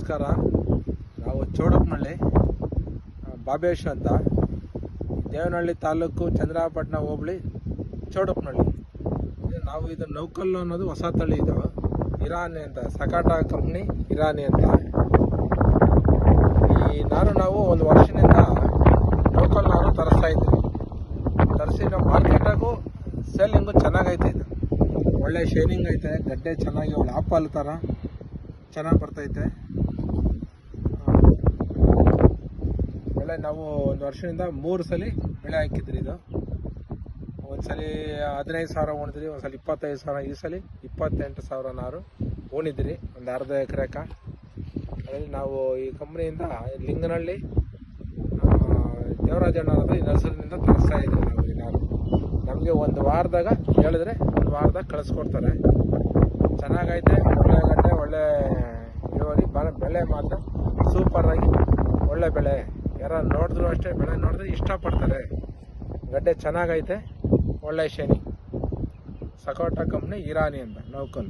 ನಮಸ್ಕಾರ. ನಾವು ಚೌಡಪ್ಪನಹಳ್ಳಿ ಬಾಬೇಶ್ ಅಂತ, ದೇವನಹಳ್ಳಿ ತಾಲೂಕು, ಚಂದ್ರಾಪಟ್ಟಣ ಹೋಬಳಿ, ಚೌಡಪ್ಪನಹಳ್ಳಿ. ನಾವು ಇದು ನೌಕಲ್ಲು ಅನ್ನೋದು ಹೊಸ ತಳಿ. ಇದು ಇರಾನಿ ಅಂತ, ಸಕಾಟ ಕಂಪ್ನಿ ಇರಾನಿ ಅಂತ. ಈ ನಾರು ನಾವು ಒಂದು ವರ್ಷದಿಂದ ಲೋಕಲ್ ನಾರು ತರಿಸ್ತಾ ಇದ್ವಿ. ತರಿಸಿ ನಾವು ಮಾರ್ಕೆಟಾಗೂ ಸೇಲಿಂಗು ಚೆನ್ನಾಗೈತೆ. ಇದು ಒಳ್ಳೆ ಶೈನಿಂಗ್ ಐತೆ, ಗಡ್ಡೆ ಚೆನ್ನಾಗಿ ಒಳ್ಳೆ ಆಪಲ್ ಥರ ಚೆನ್ನಾಗಿ ಬರ್ತೈತೆ. ಬೆಳೆ ನಾವು ಒಂದು ವರ್ಷದಿಂದ 3 ಸಲ ಬೆಳೆ ಹಾಕಿದ್ರಿ. ಇದು ಒಂದ್ಸಲ 15,000 ಉಣಿದ್ರಿ, ಒಂದ್ಸಲ 25,000, ಈ ಸಲ 28,000 ನಾರು ಉಣಿದ್ರಿ, ಒಂದು ಅರ್ಧ ಎಕರೆಕ. ಅದರಲ್ಲಿ ನಾವು ಈ ಕಂಪ್ನಿಯಿಂದ ಲಿಂಗನಹಳ್ಳಿ ದೇವರಾಜಣ್ಣ ಈ ನರ್ಸರಿನಿಂದ ತರಿಸ್ತಾ ಇದ್ವಿ. ನಾವು ಈ ನಾರು ನಮಗೆ ಒಂದು ವಾರದಾಗ ಹೇಳಿದ್ರೆ ಒಂದು ವಾರದಾಗ ಕಳಿಸ್ಕೊಡ್ತಾರೆ. ಚೆನ್ನಾಗೈತೆ, ಒಳ್ಳೆ ಆಗತ್ತೆ, ಒಳ್ಳೆ ಇಳುವರಿ, ಬೆಳೆ ಮಾತ್ರ ಸೂಪರಾಗಿ ಒಳ್ಳೆ ಬೆಳೆ. ಯಾರು ನೋಡಿದ್ರು ಅಷ್ಟೇ, ಬೆಳೆ ನೋಡಿದ್ರೆ ಇಷ್ಟಪಡ್ತಾರೆ. ಗಡ್ಡೆ ಚೆನ್ನಾಗೈತೆ, ಒಳ್ಳೆ ಶೈನಿಂಗ್. ಸಕೋಟ ಕಂಪ್ನಿ ಇರಾನಿ ಅಂತ, ನೌಕಲ್.